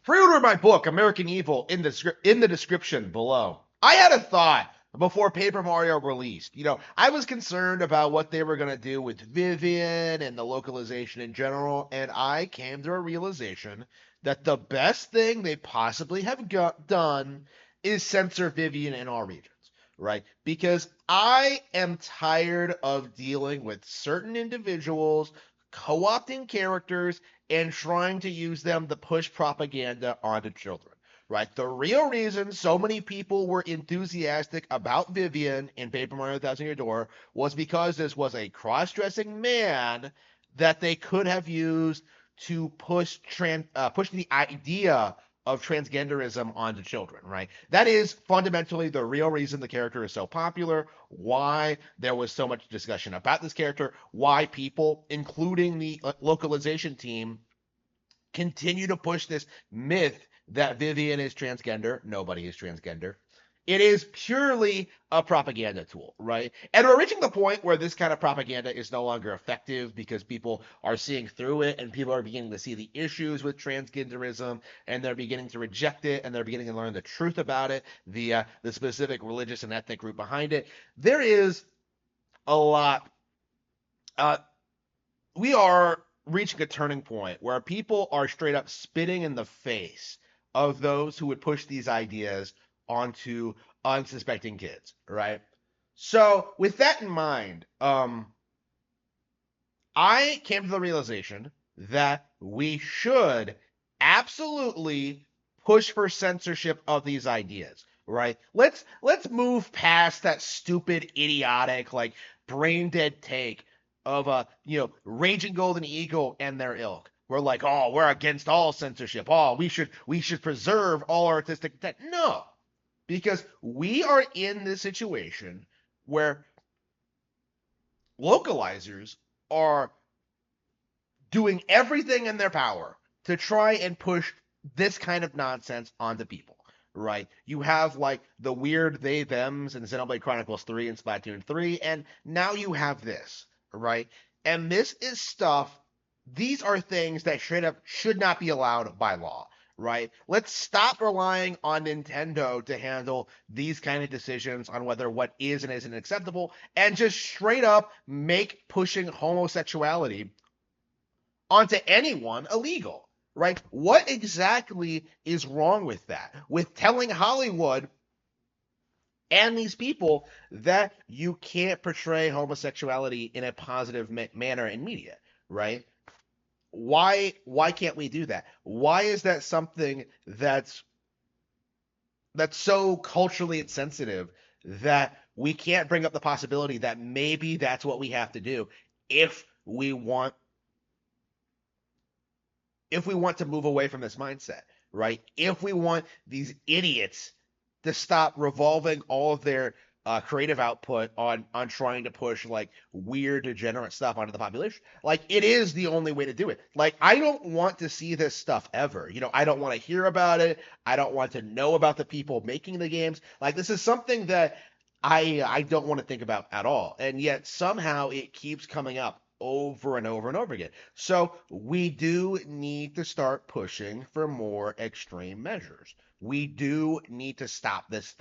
Pre-order my book, American Evil, in the description below. I had a thought before Paper Mario released. I was concerned about what they were going to do with Vivian and the localization in general, and I came to a realization that the best thing they possibly have done is censor Vivian in all regions, right? Because I am tired of dealing with certain individuals co-opting characters and trying to use them to push propaganda onto children. Right? The real reason so many people were enthusiastic about Vivian in Paper Mario Thousand Year Door was because this was a cross-dressing man that they could have used to push the idea of transgenderism onto children, right? That is fundamentally the real reason the character is so popular, why there was so much discussion about this character, why people, including the localization team, continue to push this myth that Vivian is transgender. Nobody is transgender. It is purely a propaganda tool, right? And we're reaching the point where this kind of propaganda is no longer effective because people are seeing through it and people are beginning to see the issues with transgenderism and they're beginning to reject it and they're beginning to learn the truth about it, the specific religious and ethnic group behind it. There is a lot. Uh, we are reaching a turning point where people are straight up spitting in the face of those who would push these ideas onto unsuspecting kids, right? So, with that in mind, I came to the realization that we should absolutely push for censorship of these ideas, right? Let's move past that stupid, idiotic, like brain dead take of Raging Golden Eagle and their ilk. We're like, oh, we're against all censorship. Oh, we should preserve all artistic intent. No, because we are in this situation where localizers are doing everything in their power to try and push this kind of nonsense onto people, right? You have like the weird they thems in Xenoblade Chronicles 3 and Splatoon 3, and now you have this, right? And this is stuff, these are things that should not be allowed by law, right? Let's stop relying on Nintendo to handle these kind of decisions on whether what is and isn't acceptable and just straight up make pushing homosexuality onto anyone illegal, right? What exactly is wrong with that? With telling Hollywood and these people that you can't portray homosexuality in a positive manner in media, right? Why can't we do that? Why is that something that's so culturally insensitive that we can't bring up the possibility that maybe that's what we have to do if we want to move away from this mindset, right? If we want these idiots to stop revolving all of their creative output on trying to push like weird degenerate stuff onto the population, like it is the only way to do it. Like I don't want to see this stuff ever. I don't want to hear about it. I don't want to know about the people making the games. Like this is something that I don't want to think about at all. And yet somehow it keeps coming up over and over and over again. So we do need to start pushing for more extreme measures. We do need to stop this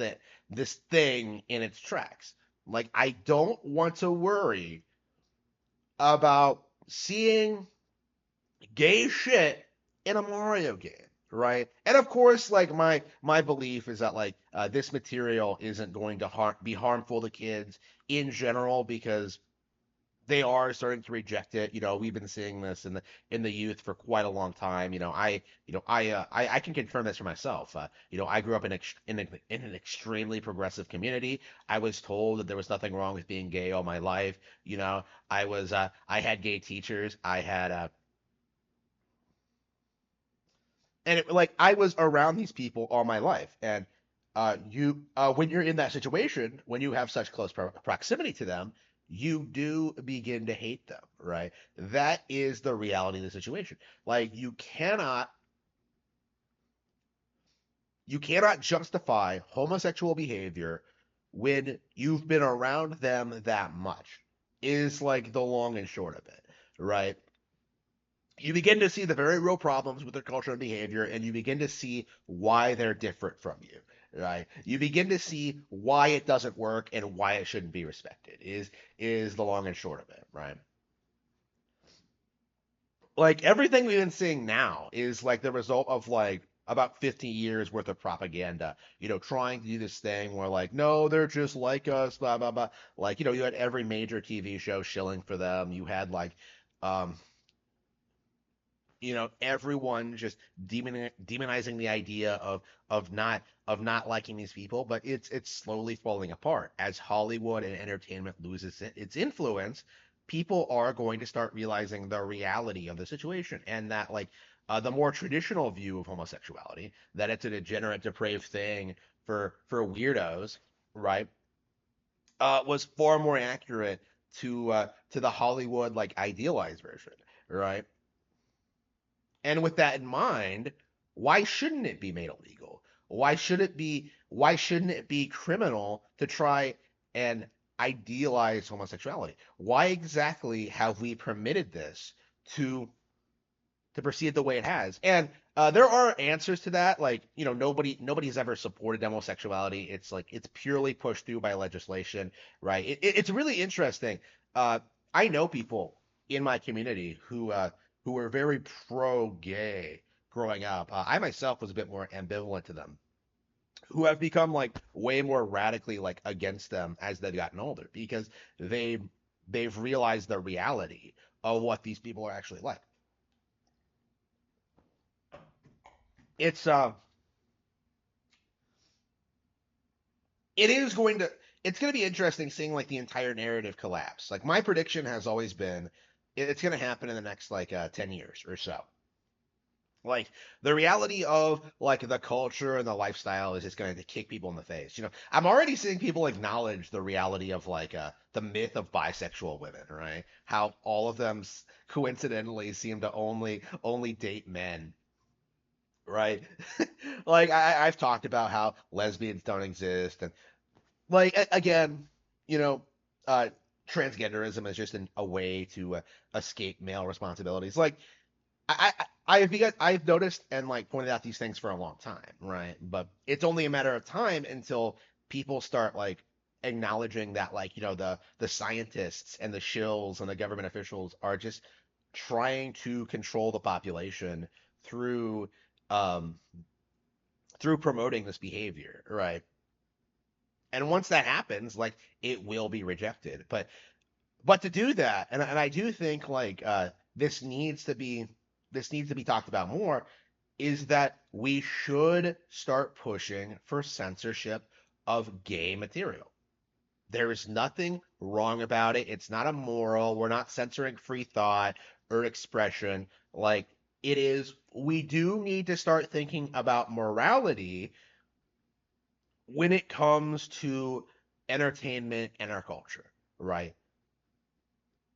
thing in its tracks. Like I don't want to worry about seeing gay shit in a Mario game, right? And of course, like my belief is that like this material isn't going to be harmful to kids in general because they are starting to reject it. We've been seeing this in the youth for quite a long time. I can confirm this for myself. I grew up in an extremely progressive community. I was told that there was nothing wrong with being gay all my life. I had gay teachers. Like I was around these people all my life, and you when you're in that situation, when you have such close proximity to them, you do begin to hate them, right? That is the reality of the situation. Like you cannot justify homosexual behavior when you've been around them that much. Is like the long and short of it, right? You begin to see the very real problems with their culture and behavior, and you begin to see why they're different from you. Right? You begin to see why it doesn't work and why it shouldn't be respected. Is the long and short of it, right? Like everything we've been seeing now is like the result of like about 50 years worth of propaganda, trying to do this thing where like, no, they're just like us, blah, blah, blah. Like, you had every major TV show shilling for them. You had like, um, everyone just demonizing the idea of not liking these people, but it's slowly falling apart as Hollywood and entertainment loses its influence. People are going to start realizing the reality of the situation, and that like the more traditional view of homosexuality, that it's a degenerate, depraved thing for weirdos, right? Was far more accurate to the Hollywood like idealized version, right? And with that in mind, why shouldn't it be made illegal? Why shouldn't it be criminal to try and idealize homosexuality? Why exactly have we permitted this to to proceed the way it has? And there are answers to that. Like, nobody's ever supported homosexuality. It's like it's purely pushed through by legislation, right? It's really interesting. Uh, I know people in my community who were very pro-gay growing up. I myself was a bit more ambivalent to them, who have become like way more radically like against them as they've gotten older because they they've realized the reality of what these people are actually like. It's it is going to it's going to be interesting seeing like the entire narrative collapse. Like my prediction has always been it's going to happen in the next like 10 years or so. Like the reality of like the culture and the lifestyle is just going to kick people in the face. I'm already seeing people acknowledge the reality of like the myth of bisexual women, right? How all of them coincidentally seem to only date men, right? Like I've talked about how lesbians don't exist, and like again, you know, uh, transgenderism is just a way to escape male responsibilities. Like I've noticed and like pointed out these things for a long time, right? But it's only a matter of time until people start like acknowledging that like the scientists and the shills and the government officials are just trying to control the population through um through promoting this behavior, right? And once that happens, like it will be rejected. But to do that, and I do think like this needs to be talked about more, is that we should start pushing for censorship of gay material. There is nothing wrong about it. It's not immoral. We're not censoring free thought or expression. Like it is, we do need to start thinking about morality when it comes to entertainment and our culture, right?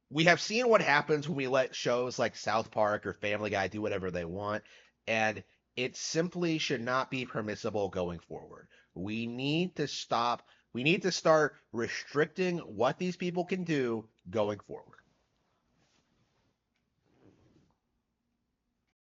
We have seen what happens when we let shows like South Park or Family Guy do whatever they want, and it simply should not be permissible going forward. We need to stop, we need to start restricting what these people can do going forward.